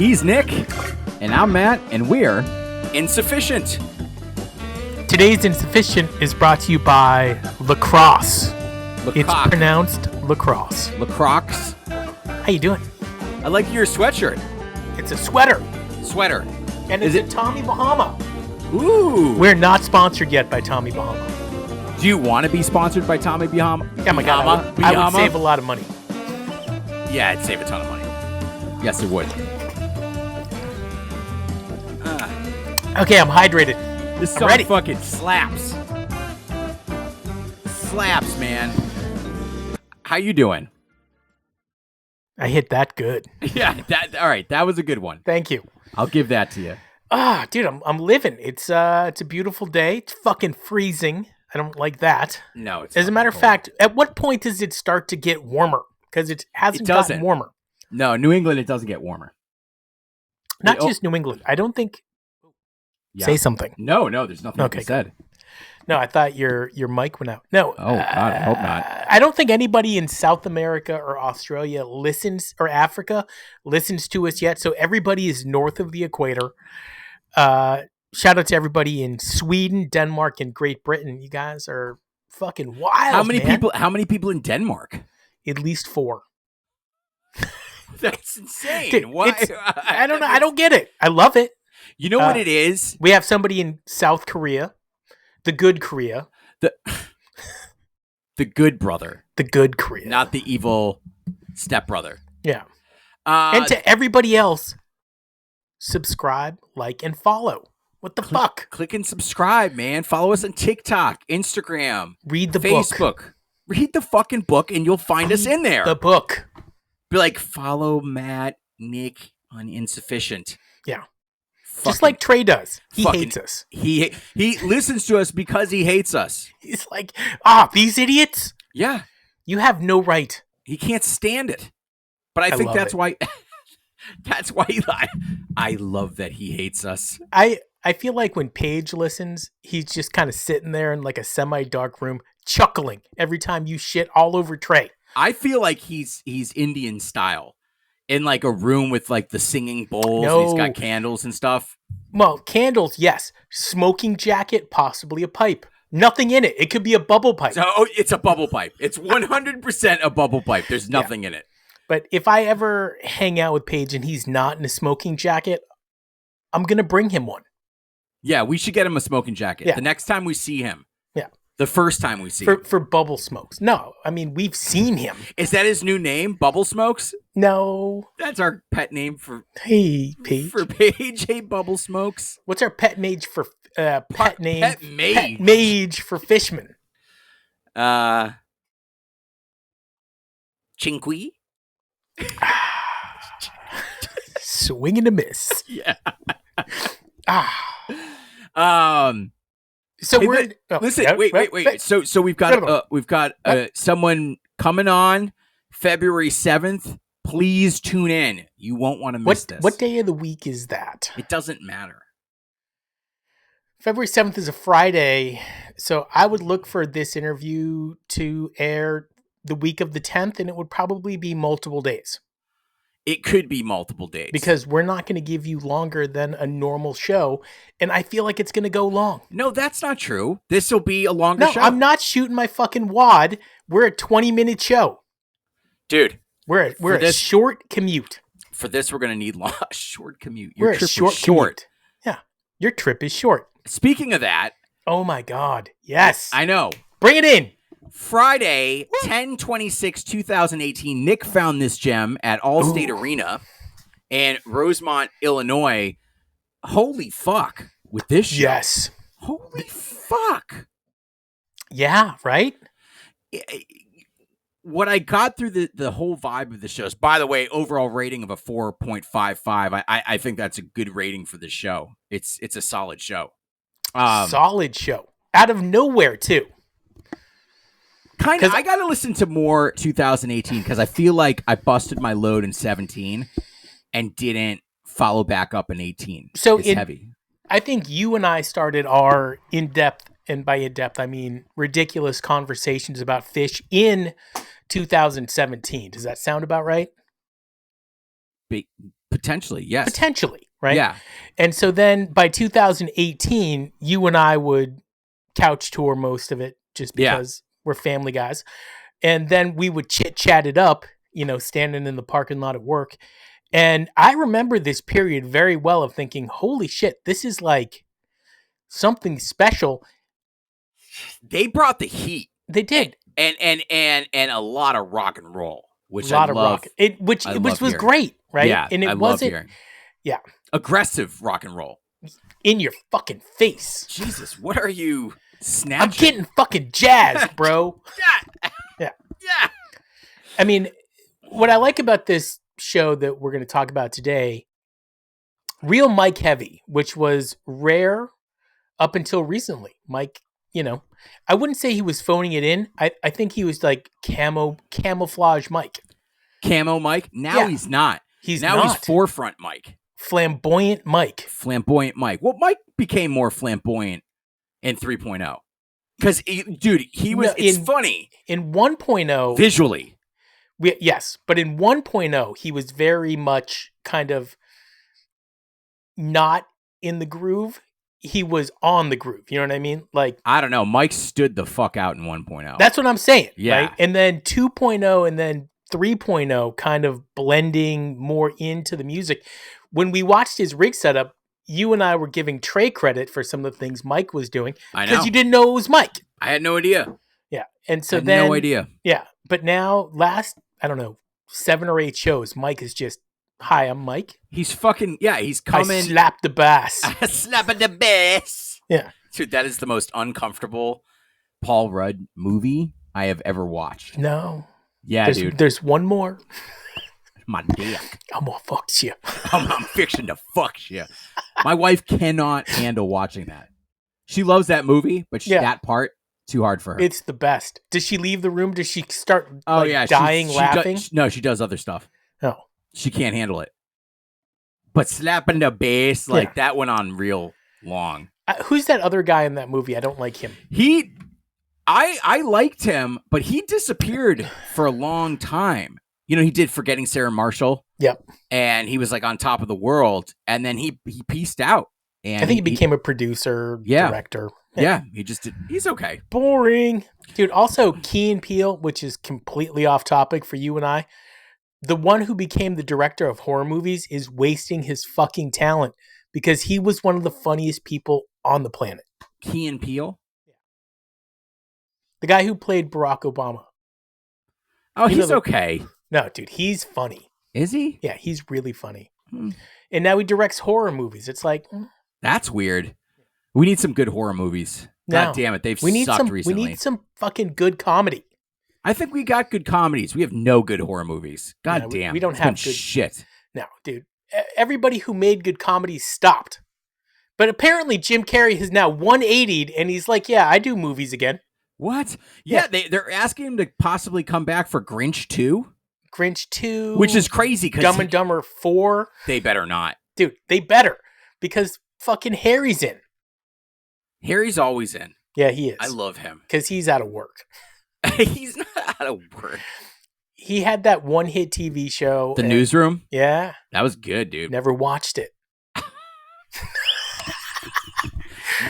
He's Nick, and I'm Matt, and we're Insufficient. Today's Insufficient is brought to you by Lacrosse. It's pronounced lacrosse. Lacrosse. How you doing? I like your sweatshirt. It's a sweater. Sweater. And it's a Tommy Bahama. Ooh. We're not sponsored yet by Tommy Bahama. Do you want to be sponsored by Tommy Bahama? Oh my God, I would save a lot of money. Yeah, I'd save a ton of money. Yes, it would. Okay, I'm hydrated. This song ready. Fucking slaps. Slaps, man. How you doing? I hit that good. Yeah, all right. That was a good one. Thank you. I'll give that to you. Dude, I'm living. It's a beautiful day. It's fucking freezing. I don't like that. No, it's as a matter of fact, at what point does it start to get warmer? Because it hasn't gotten warmer. No, New England, it doesn't get warmer. Not just New England. I don't think. Yeah. Say something. No, there's nothing to be said. No, I thought your mic went out. No. Oh, God, I hope not. I don't think anybody in South America or Australia listens, or Africa listens to us yet. So everybody is north of the equator. Shout out to everybody in Sweden, Denmark, and Great Britain. You guys are fucking wild. How many people in Denmark? At least 4. That's insane. Dude, why? I don't know. I don't get it. I love it. You know what it is? We have somebody in South Korea, the good Korea. The good brother. The good Korea. Not the evil stepbrother. Yeah. And to everybody else, subscribe, like, and follow. What the fuck? Click and subscribe, man. Follow us on TikTok, Instagram. Read the Facebook. book. Read the fucking book and you'll find us in there. The book. Be like, follow Matt, Nick on Insufficient. Yeah. Just like Trey does. He hates us. He listens to us because he hates us. He's like, these idiots? Yeah. You have no right. He can't stand it. But I think that's why I love that he hates us. I feel like when Paige listens, he's just kind of sitting there in like a semi-dark room, chuckling every time you shit all over Trey. I feel like he's Indian style. In like a room with like the singing bowls, and he's got candles and stuff. Well, candles, yes. Smoking jacket, possibly a pipe. Nothing in it. It could be a bubble pipe. So it's a bubble pipe. It's 100% a bubble pipe. There's nothing in it. But if I ever hang out with Paige and he's not in a smoking jacket, I'm gonna bring him one. Yeah, we should get him a smoking jacket. Yeah. The next time we see him. Yeah. The first time we see him. For Bubble Smokes. No, I mean, we've seen him. Is that his new name, Bubble Smokes? No. That's our pet name for... Hey, Paige. For Paige, hey, Bubble Smokes. What's our pet mage for... Pet mage for Fishman? Chinqui? Swing and a miss. Yeah. So hey, listen. Wait. So we've got someone coming on February 7th. Please tune in. You won't want to miss this. What day of the week is that? It doesn't matter. February 7th is a Friday, so I would look for this interview to air the week of the 10th, and it would probably be multiple days. It could be multiple days. Because we're not going to give you longer than a normal show, and I feel like it's going to go long. No, that's not true. This will be a longer show. No, I'm not shooting my fucking wad. We're a 20-minute show. Dude. We're a short commute. For this, we're going to need a short commute. Your trip is short. Yeah, your trip is short. Speaking of that. Oh, my God. Yes. I know. Bring it in. Friday, 10/26/2018, Nick found this gem at Allstate Arena in Rosemont, Illinois. Holy fuck with this show. Yes. Holy fuck. Yeah, right? What I got through the whole vibe of the show is, by the way, overall rating of a 4.55. I think that's a good rating for this show. It's a solid show. Solid show. Out of nowhere, too. Kind of. I got to listen to more 2018 because I feel like I busted my load in 17 and didn't follow back up in 18. So it's heavy. I think you and I started our in-depth, and by in-depth I mean ridiculous conversations about Phish in 2017. Does that sound about right? Potentially, yes. Potentially, right? Yeah. And so then by 2018, you and I would couch tour most of it just because we're family guys. And then we would chit-chat it up, standing in the parking lot at work. And I remember this period very well of thinking, holy shit, this is like something special. They brought the heat. They did. And a lot of rock and roll, which I love. Which was great, right? Yeah, and it wasn't. Yeah. Aggressive rock and roll. In your fucking face. Jesus, what are you snatching? I'm getting fucking jazzed, bro. Yeah. I mean, what I like about this show that we're going to talk about today, real Mike heavy, which was rare up until recently. Mike, I wouldn't say he was phoning it in. I think he was like camouflage Mike. Camo Mike? Now he's not. He's forefront Mike. Flamboyant Mike. Flamboyant Mike. Well, Mike became more flamboyant in 3.0. Because, dude, it's funny. In 1.0. Visually. Yes, but in 1.0, he was very much kind of not in the groove. He was on the groove. You know what I mean? Like, I don't know. Mike stood the fuck out in 1.0. That's what I'm saying. Yeah. Right? And then 2.0 and then 3.0 kind of blending more into the music. When we watched his rig setup, you and I were giving Trey credit for some of the things Mike was doing. I know. Because you didn't know it was Mike. I had no idea. Yeah. And so no idea. Yeah. But now, last, 7 or 8 shows, Mike is just, hi, I'm Mike. He's fucking, he's coming. I slap the bass. I slap the bass. Yeah. Dude, that is the most uncomfortable Paul Rudd movie I have ever watched. No. Yeah, dude. There's one more. My dick. I'm gonna fuck you. I'm fixing to fuck you. My wife cannot handle watching that. She loves that movie, but that part, too hard for her. It's the best. Does she leave the room? Does she start dying laughing? No, she does other stuff. Oh. She can't handle it. But slapping the bass, that went on real long. Who's that other guy in that movie? I don't like him. I liked him, but he disappeared for a long time. He did Forgetting Sarah Marshall. Yep. And he was like on top of the world. And then he pieced out. And I think he became a producer, director. Yeah, he just did. He's okay. Boring. Dude, also Key and Peele, which is completely off topic for you and I. The one who became the director of horror movies is wasting his fucking talent because he was one of the funniest people on the planet. Key and Peele? Yeah. The guy who played Barack Obama. Oh, he's okay. No, dude, he's funny. Is he? Yeah, he's really funny. And now he directs horror movies. It's like... That's weird. We need some good horror movies. God damn it, they've sucked recently. We need some fucking good comedy. I think we got good comedies. We have no good horror movies. God damn. We don't have good shit. No, dude. Everybody who made good comedies stopped. But apparently Jim Carrey has now 180'd and he's like, yeah, I do movies again. What? Yeah, they're asking him to possibly come back for Grinch 2. Grinch 2. Which is crazy because Dumb and Dumber 4. They better not. Dude, they better. Because fucking Harry's in. Harry's always in. Yeah, he is. I love him. Because he's out of work. He's not out of work. He had that one-hit TV show. The Newsroom? Yeah. That was good, dude. Never watched it.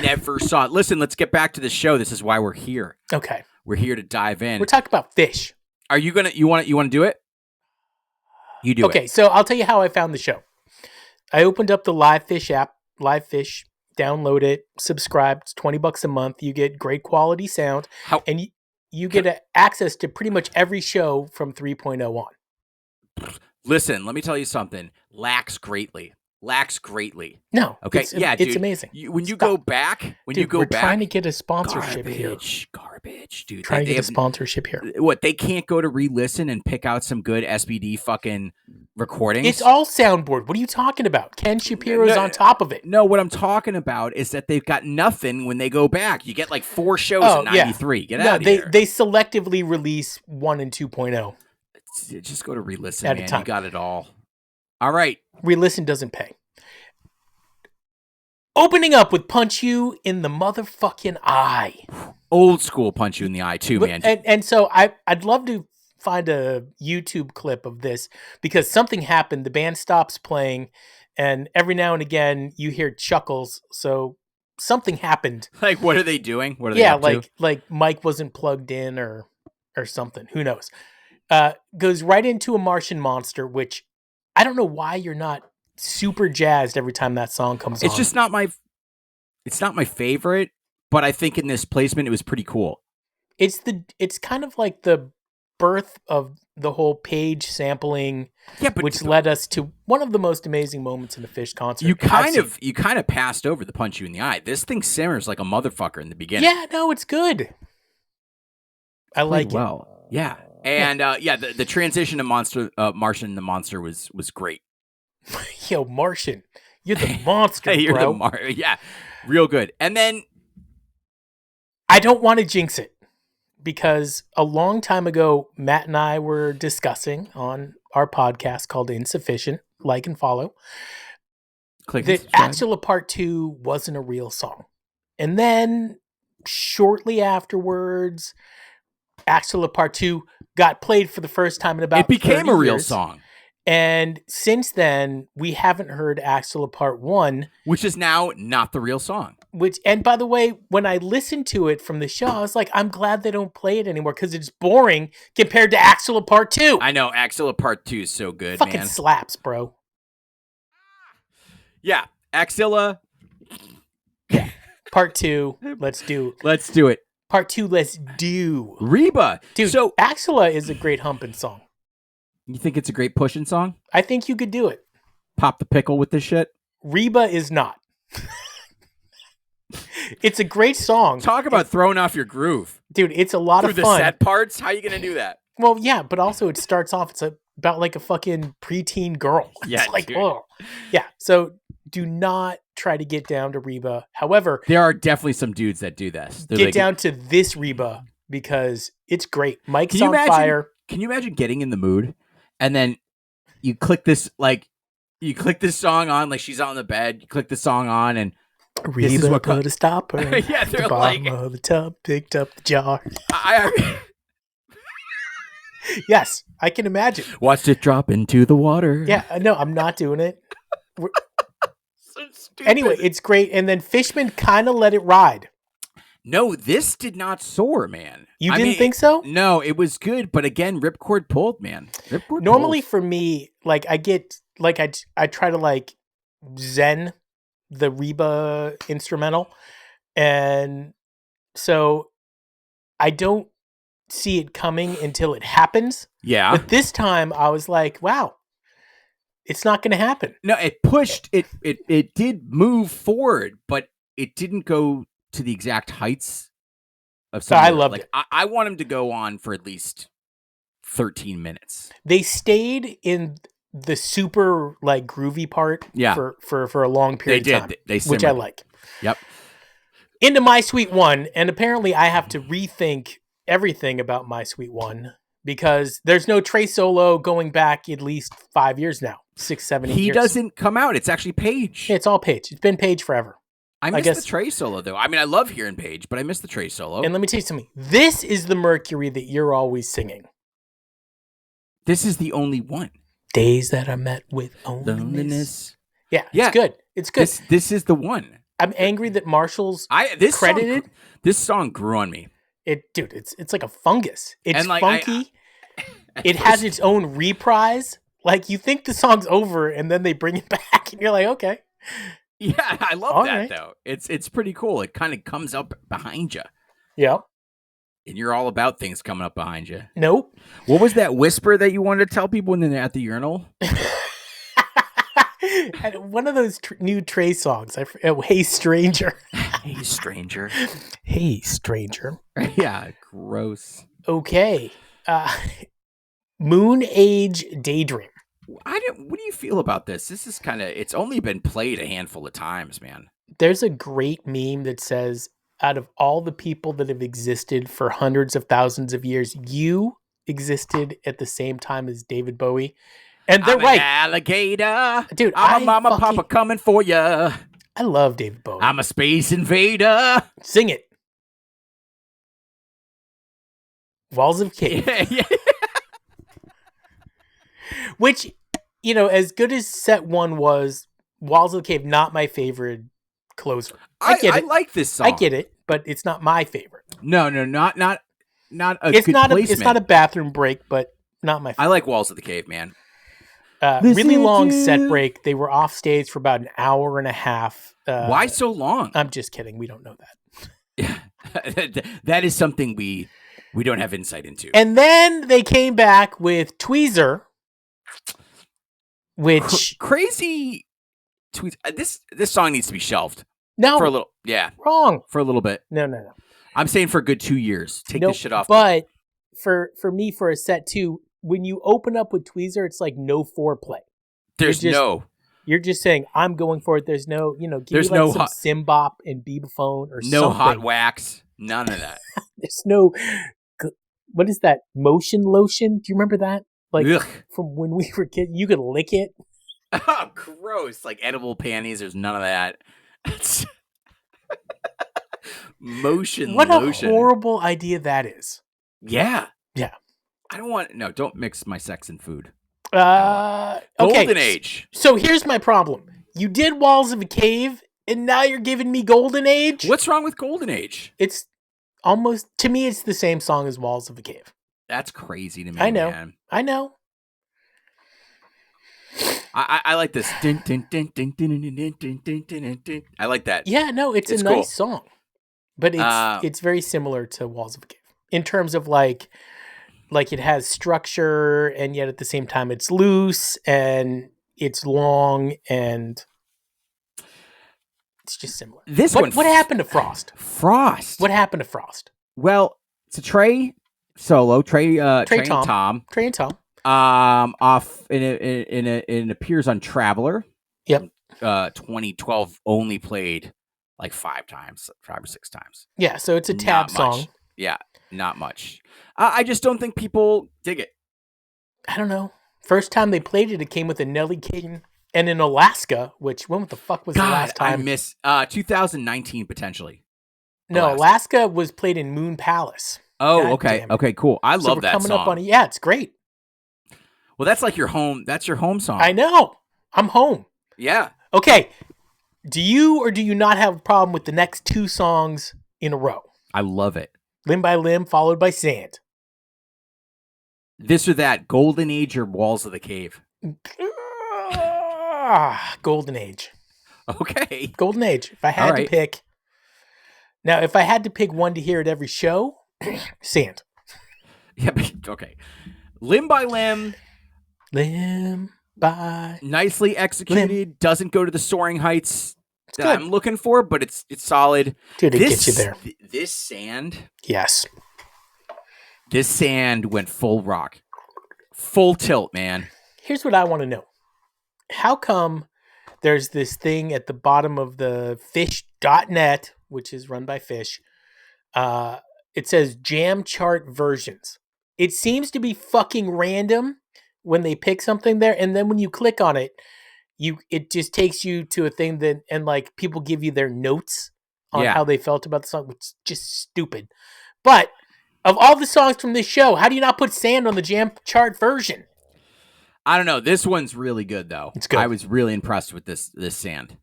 Never saw it. Listen, let's get back to the show. This is why we're here. Okay. We're here to dive in. We're talking about Phish. Are you gonna? You want to do it? You do it. Okay, so I'll tell you how I found the show. I opened up the Live Phish app. Live Phish. Download it. Subscribe. It's $20 a month. You get great quality sound, and you get access to pretty much every show from 3.0 on. Listen, let me tell you something. Lacks greatly. No. Okay. It's amazing. When you go back, we're trying to get a sponsorship here. Garbage, dude. Trying to get a sponsorship here. What? They can't go to re-listen and pick out some good SBD fucking recordings? It's all soundboard. What are you talking about? Ken Shapiro's on top of it. No, what I'm talking about is that they've got nothing when they go back. You get like 4 shows in 93. Get out of here. They selectively release 1 and 2.0. Just go to re-listen, man. You got it all. All right. Re-listen doesn't pay. Opening up with Punch You in the Motherfucking Eye. Old school Punch You in the Eye too, man. And so I'd love to find a YouTube clip of this because something happened. The band stops playing, and every now and again you hear chuckles. So something happened. Like, what are they doing? What are they up to? Like Mike wasn't plugged in or something. Who knows? Goes right into a Martian Monster, which I don't know why you're not super jazzed every time that song comes on. It's just not my. It's not my favorite, but I think in this placement it was pretty cool. It's kind of like the birth of the whole Page sampling, which led us to one of the most amazing moments in the Phish concert. You kind of passed over the punch you in the eye. This thing simmers like a motherfucker in the beginning. Yeah, no, it's good. I like it. Yeah. And the transition to Martian the Monster was great. Yo, Martian, you're the monster, you're bro. Yeah, real good. And then I don't want to jinx it because a long time ago, Matt and I were discussing on our podcast called Insuphisheint, like and follow, that Axilla Part 2 wasn't a real song. And then shortly afterwards, Axilla Part 2 got played for the first time in about 30 years. It became a real song. And since then, we haven't heard Axilla Part 1. Which is now not the real song. And by the way, when I listened to it from the show, I was like, I'm glad they don't play it anymore because it's boring compared to Axilla Part 2. I know, Axilla Part 2 is so good, Fucking slaps, bro. Yeah, Axilla. Yeah, Part 2, let's do it. Part 2, let's do. Reba. Dude, so Axilla is a great humping song. You think it's a great pushing song? I think you could do it. Pop the pickle with this shit? Reba is not. It's a great song. Talk about throwing off your groove. Dude, it's a lot of fun. Through the set parts? How are you going to do that? Well, yeah, but also it starts off, it's about like a fucking preteen girl. Yeah, it's like, oh. Yeah, so do not try to get down to Reba. However, there are definitely some dudes that do this. Get down to this Reba because it's great. Mike's on fire. Can you imagine getting in the mood and then you click this song on, like she's on the bed, you click the song on and Reba this is what put a stopper. Yeah, they're the bottom of the tub, picked up the jar. Yes, I can imagine. Watched it drop into the water. Yeah, no, I'm not doing it. So stupid. Anyway, it's great. And then Fishman kind of let it ride. No, this did not soar, man. You didn't think so? No, it was good, but again, ripcord pulled, man. Normally for me, like I get like I try to like zen the Reba instrumental, and so I don't see it coming until it happens. Yeah. But this time I was like, wow, it's not going to happen. No, it pushed it did move forward, but it didn't go to the exact heights of some. I loved it. I want him to go on for at least 13 minutes. They stayed in the super like groovy part for a long period of time. They which I like. Yep. Into My Sweet One, and apparently I have to rethink everything about My Sweet One because there's no Trey solo going back at least 5 years now. 6, 7, 8 years. He doesn't come out. It's actually Page. Yeah, it's all Page. It's been Page forever. I miss the Trey solo, though. I mean, I love hearing Page, but I miss the Trey solo. And let me tell you something. This is the Mercury that you're always singing. This is the only one. Days that are met with loneliness. Yeah, it's good. It's good. This is the one. I'm angry that Marshall's credited. This song grew on me. It's like a fungus. It's like, funky. It has its own reprise. Like, you think the song's over, and then they bring it back, and you're like, okay. Yeah, I love that, though. It's pretty cool. It kind of comes up behind you. Yeah. And you're all about things coming up behind you. Nope. What was that whisper that you wanted to tell people when they're at the urinal? One of those new Trey songs. Hey, Stranger. Hey, Stranger. Hey, Stranger. Yeah, gross. Okay. Moon Age Daydream. What do you feel about this? This is it's only been played a handful of times, man. There's a great meme that says, out of all the people that have existed for hundreds of thousands of years, you existed at the same time as David Bowie. And they're right. An alligator. Dude, I'm a mama papa coming for you. I love David Bowie. I'm a space invader. Sing it. Walls of Cave. Yeah. Which, as good as set 1 was, Walls of the Cave, not my favorite closer. I get it. I like this song. I get it, but it's not my favorite. No, not a It's good not placement. it's not a bathroom break, but not my favorite. I like Walls of the Cave, man. Really long set break. They were off stage for about an hour and a half. Why so long? I'm just kidding. We don't know that. Yeah, that is something we don't have insight into. And then they came back with Tweezer, which crazy tweets. This song needs to be shelved. No, for a little. Yeah, wrong. For a little bit. No. I'm saying for a good 2 years. Take this shit off. But for me, for a set 2, when you open up with Tweezer, it's like no foreplay. You're just saying, I'm going for it. There's no, give me some Simbop and Beebaphone or something. No hot wax. None of that. There's no, what is that? Motion lotion? Do you remember that? Like from when we were kids, you could lick it. Oh, gross. Like edible panties. There's none of that. Motion what lotion. What a horrible idea that is. Yeah. Yeah. Don't mix my sex and food. Okay. Golden Age. So here's my problem. You did Walls of a Cave, and now you're giving me Golden Age? What's wrong with Golden Age? It's almost, to me, it's the same song as Walls of a Cave. That's crazy to me, I know. man. I know. I like this. I like that. Yeah, no, it's a nice song. But it's very similar to Walls of a Cave. In terms of like it has structure, and yet at the same time it's loose and it's long, and it's just similar. What happened to Frost? What happened to Frost? Well, it's a Trey solo. Trey and Tom. Off and it appears on Traveler. Yep. 2012 only played like 5 or 6 times. Yeah, so it's a tab song. Yeah, not much. I just don't think people dig it. I don't know. First time they played it, it came with a Nelly King and in Alaska, which when the fuck was the last time? I miss 2019 potentially. No, Alaska was played in Moon Palace. Oh, okay. Okay, cool. I love that coming song. Up on it. Yeah, it's great. Well, that's like your home. That's your home song. I know. I'm home. Yeah. Okay. Do you or do you not have a problem with the next 2 songs in a row? I love it. Limb by Limb, followed by Sand. This or that, Golden Age or Walls of the Cave? Golden Age. Okay. Golden Age. If I had to pick. Now, if I had to pick one to hear at every show, Sand. Yeah, okay. Limb by Limb. Limb by nicely executed. Limb. Doesn't go to the soaring heights that I'm looking for, but it's solid. Dude, it gets you there. This Sand. Yes. This Sand went full rock. Full tilt, man. Here's what I want to know. How come there's this thing at the bottom of the Phish.net, which is run by Phish. It says jam chart versions. It seems to be fucking random when they pick something there, and then when you click on it, it just takes you to a thing that, and like people give you their notes on how they felt about the song, which is just stupid. But of all the songs from this show, how do you not put Sand on the jam chart version? I don't know. This one's really good though. It's good. I was really impressed with this Sand.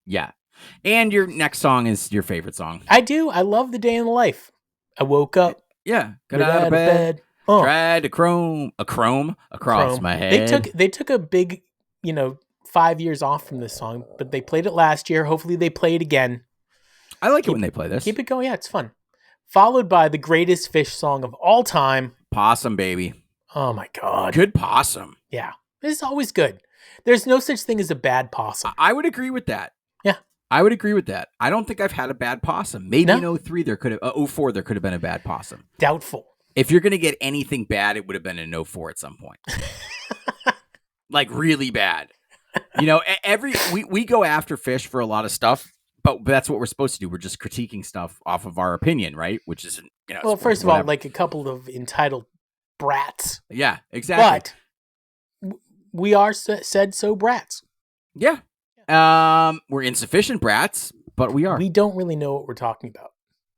Yeah. And your next song is your favorite song. I do. I love The Day in the Life. I woke up. Yeah. Got out of bed. Tried to chrome across my head. They took a big, 5 years off from this song, but they played it last year. Hopefully they play it again. I like it when they play this. Keep it going. Yeah, it's fun. Followed by the greatest Phish song of all time. Possum, baby. Oh my God. Good Possum. Yeah. This is always good. There's no such thing as a bad possum. I would agree with that. Yeah. I would agree with that. I don't think I've had a bad possum. Maybe in 03 there could have 04 there could have been a bad possum. Doubtful. If you're going to get anything bad, it would have been in 04 at some point. Like really bad. We go after Phish for a lot of stuff, but that's what we're supposed to do. We're just critiquing stuff off of our opinion, right? Which is, well, first of all, like a couple of entitled brats. Yeah, exactly. But we are said so brats. Yeah. We're insufficient brats, but we are. We don't really know what we're talking about.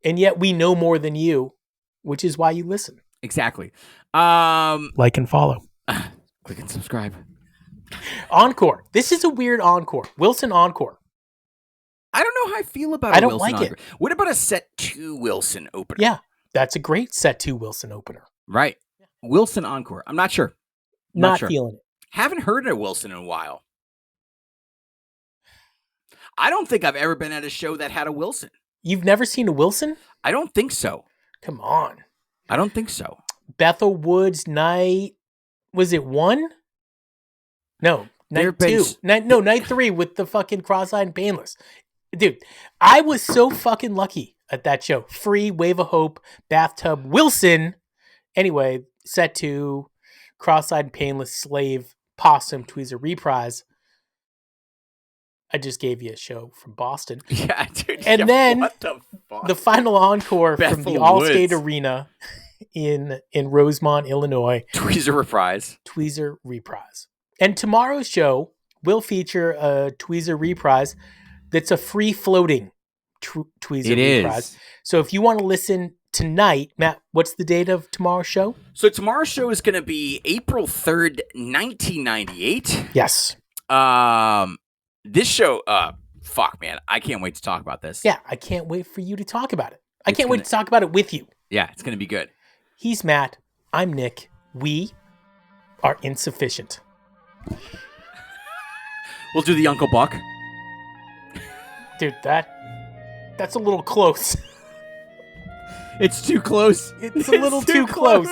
And yet we know more than you, which is why you listen. Exactly. Like and follow. Click and subscribe. Encore. This is a weird encore. Wilson encore. I don't know how I feel about I a don't Wilson like encore. it. What about a set 2 Wilson opener? Yeah, that's a great set 2 Wilson opener. Right. Wilson encore. I'm not sure. Not sure. feeling it. Haven't heard a Wilson in a while. I don't think I've ever been at a show that had a Wilson. You've never seen a Wilson? I don't think so. Come on. I don't think so. Bethel Woods night. Was it 1? No, night 2. Night 3 with the fucking cross-eyed and painless. Dude, I was so fucking lucky at that show. Free, Wave of Hope, Bathtub, Wilson. Anyway, set 2, cross-eyed and painless, Slave, Possum, Tweezer reprise. I just gave you a show from Boston. Yeah, dude. And then what the fuck? The final encore Bethel from the Allstate Woods. Arena in Rosemont, Illinois. Tweezer reprise. Tweezer reprise. And tomorrow's show will feature a Tweezer reprise that's a free floating Tweezer reprise. Is. So if you want to listen tonight, Matt, what's the date of tomorrow's show? So tomorrow's show is going to be April 3rd, 1998. Yes. This show, fuck, man. I can't wait to talk about this. Yeah, I can't wait for you to talk about it. I can't wait to talk about it with you. Yeah, it's going to be good. He's Matt. I'm Nick. We are insufficient. We'll do the Uncle Buck. Dude, that's a little close. It's too close. It's a little too close.